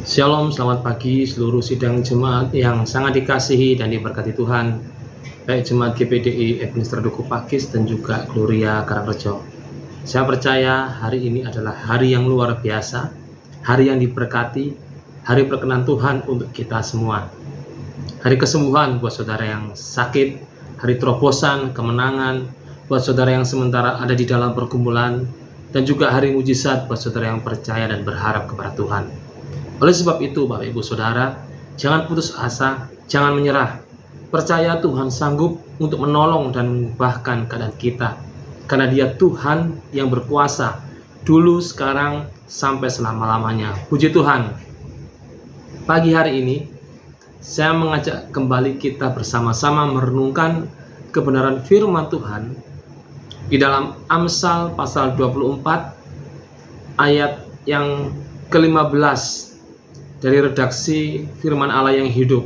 Shalom, selamat pagi seluruh sidang jemaat yang sangat dikasihi dan diberkati Tuhan, baik jemaat GPDI Ebenezer Duku Pakis dan juga Gloria Karangrejo. Saya percaya hari ini adalah hari yang luar biasa, hari yang diberkati, hari perkenan Tuhan untuk kita semua. Hari kesembuhan buat saudara yang sakit, hari terobosan, kemenangan buat saudara yang sementara ada di dalam pergumulan, dan juga hari mujizat buat saudara yang percaya dan berharap kepada Tuhan. Oleh sebab itu, Bapak Ibu Saudara, jangan putus asa, jangan menyerah. Percaya Tuhan sanggup untuk menolong dan mengubahkan keadaan kita. Karena Dia Tuhan yang berkuasa, dulu, sekarang, sampai selama-lamanya. Puji Tuhan. Pagi hari ini, saya mengajak kembali kita bersama-sama merenungkan kebenaran firman Tuhan di dalam Amsal pasal 24 ayat yang ke-15 dari redaksi firman Allah yang hidup.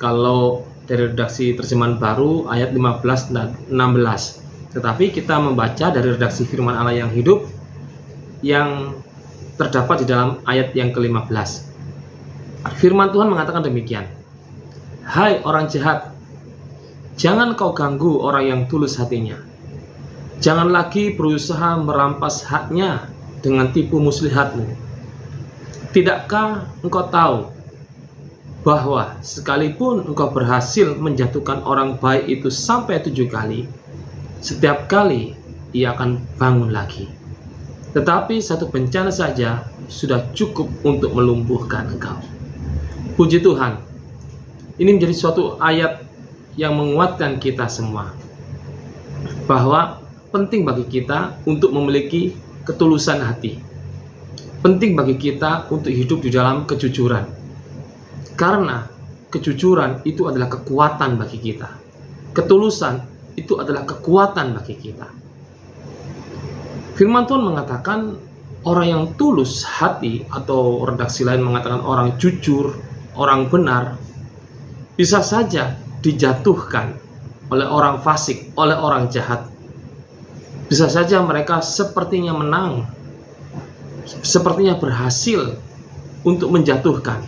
Kalau dari redaksi terjemahan baru ayat 15 dan 16. Tetapi kita membaca dari redaksi firman Allah yang hidup yang terdapat di dalam ayat yang ke-15. Firman Tuhan mengatakan demikian. Hai orang jahat, jangan kau ganggu orang yang tulus hatinya. Jangan lagi berusaha merampas haknya dengan tipu muslihatmu. Tidakkah engkau tahu bahwa sekalipun engkau berhasil menjatuhkan orang baik itu sampai 7 kali, setiap kali ia akan bangun lagi. Tetapi satu bencana saja sudah cukup untuk melumpuhkan engkau. Puji Tuhan. Ini menjadi suatu ayat yang menguatkan kita semua, bahwa penting bagi kita untuk memiliki ketulusan hati. Penting bagi kita untuk hidup di dalam kejujuran. Karena kejujuran itu adalah kekuatan bagi kita. Ketulusan itu adalah kekuatan bagi kita. Firman Tuhan mengatakan orang yang tulus hati, atau redaksi lain mengatakan orang jujur, orang benar, bisa saja dijatuhkan oleh orang fasik, oleh orang jahat. Bisa saja mereka sepertinya menang, sepertinya berhasil untuk menjatuhkan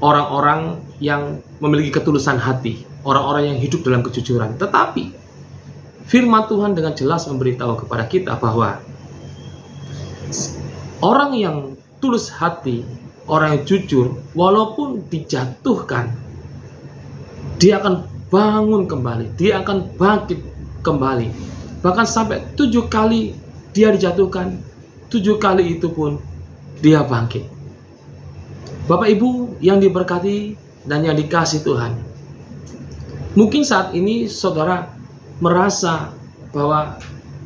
orang-orang yang memiliki ketulusan hati, orang-orang yang hidup dalam kejujuran. Tetapi firman Tuhan dengan jelas memberitahu kepada kita bahwa orang yang tulus hati, orang yang jujur, walaupun dijatuhkan, dia akan bangun kembali, dia akan bangkit kembali. Bahkan sampai 7 kali dia dijatuhkan, 7 kali itu pun dia bangkit. Bapak Ibu yang diberkati dan yang dikasihi Tuhan, mungkin saat ini saudara merasa bahwa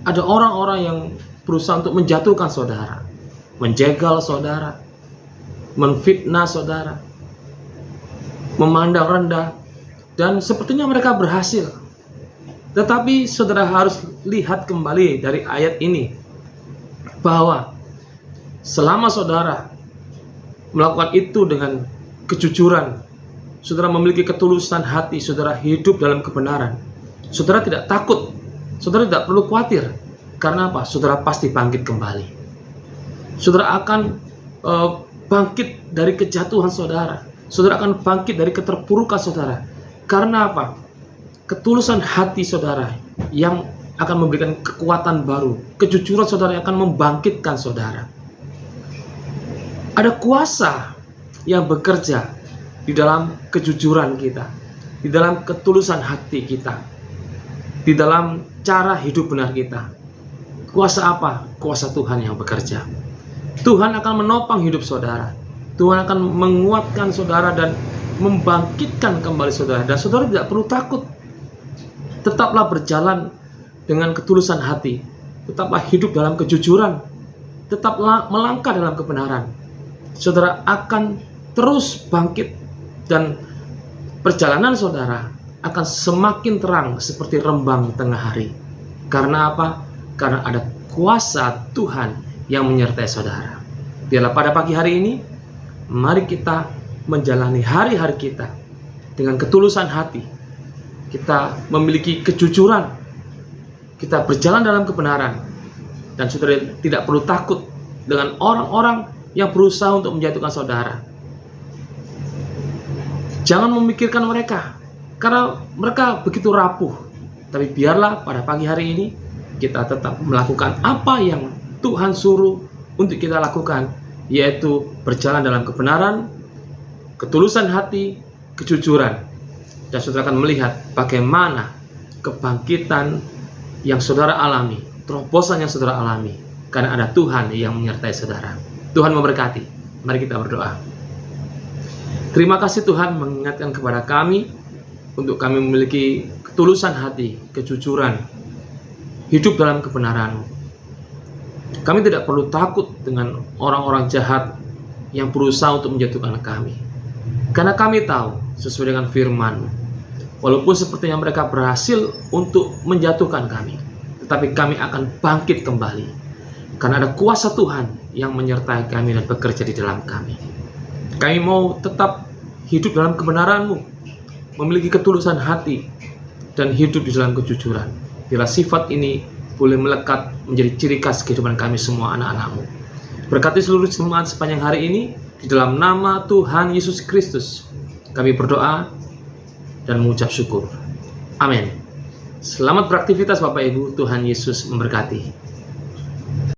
ada orang-orang yang berusaha untuk menjatuhkan saudara, menjegal saudara, menfitnah saudara, memandang rendah, dan sepertinya mereka berhasil. Tetapi saudara harus lihat kembali dari ayat ini, bahwa selama saudara melakukan itu dengan kejujuran, saudara memiliki ketulusan hati, saudara hidup dalam kebenaran, saudara tidak takut, saudara tidak perlu khawatir. Karena apa? Saudara pasti bangkit kembali. Saudara akan bangkit dari kejatuhan saudara. Saudara akan bangkit dari keterpurukan saudara. Karena apa? Ketulusan hati saudara yang akan memberikan kekuatan baru. Kejujuran saudara yang akan membangkitkan saudara. Ada kuasa yang bekerja di dalam kejujuran kita, di dalam ketulusan hati kita, di dalam cara hidup benar kita. Kuasa apa? Kuasa Tuhan yang bekerja. Tuhan akan menopang hidup saudara. Tuhan akan menguatkan saudara dan membangkitkan kembali saudara. Dan saudara tidak perlu takut. Tetaplah berjalan dengan ketulusan hati. Tetaplah hidup dalam kejujuran. Tetaplah melangkah dalam kebenaran. Saudara akan terus bangkit. Dan perjalanan saudara akan semakin terang seperti rembang tengah hari. Karena apa? Karena ada kuasa Tuhan yang menyertai saudara. Biarlah pada pagi hari ini, mari kita menjalani hari-hari kita dengan ketulusan hati. Kita memiliki kejujuran, kita berjalan dalam kebenaran, dan saudara tidak perlu takut dengan orang-orang yang berusaha untuk menjatuhkan saudara. Jangan memikirkan mereka, karena mereka begitu rapuh. Tapi biarlah pada pagi hari ini kita tetap melakukan apa yang Tuhan suruh untuk kita lakukan, yaitu berjalan dalam kebenaran, ketulusan hati, kejujuran. Dan saudara akan melihat bagaimana kebangkitan yang saudara alami, terobosan yang saudara alami, karena ada Tuhan yang menyertai saudara. Tuhan memberkati. Mari kita berdoa. Terima kasih Tuhan mengingatkan kepada kami untuk kami memiliki ketulusan hati, kejujuran, hidup dalam kebenaran. Kami tidak perlu takut dengan orang-orang jahat yang berusaha untuk menjatuhkan kami. Karena kami tahu sesuai dengan firman, walaupun sepertinya mereka berhasil untuk menjatuhkan kami, tetapi kami akan bangkit kembali. Karena ada kuasa Tuhan yang menyertai kami dan bekerja di dalam kami. Kami mau tetap hidup dalam kebenaran-Mu, memiliki ketulusan hati, dan hidup di dalam kejujuran. Bila sifat ini boleh melekat menjadi ciri khas kehidupan kami semua anak-anak-Mu. Berkati seluruh jemaat sepanjang hari ini, di dalam nama Tuhan Yesus Kristus, kami berdoa dan mengucap syukur. Amin. Selamat beraktivitas Bapak Ibu, Tuhan Yesus memberkati.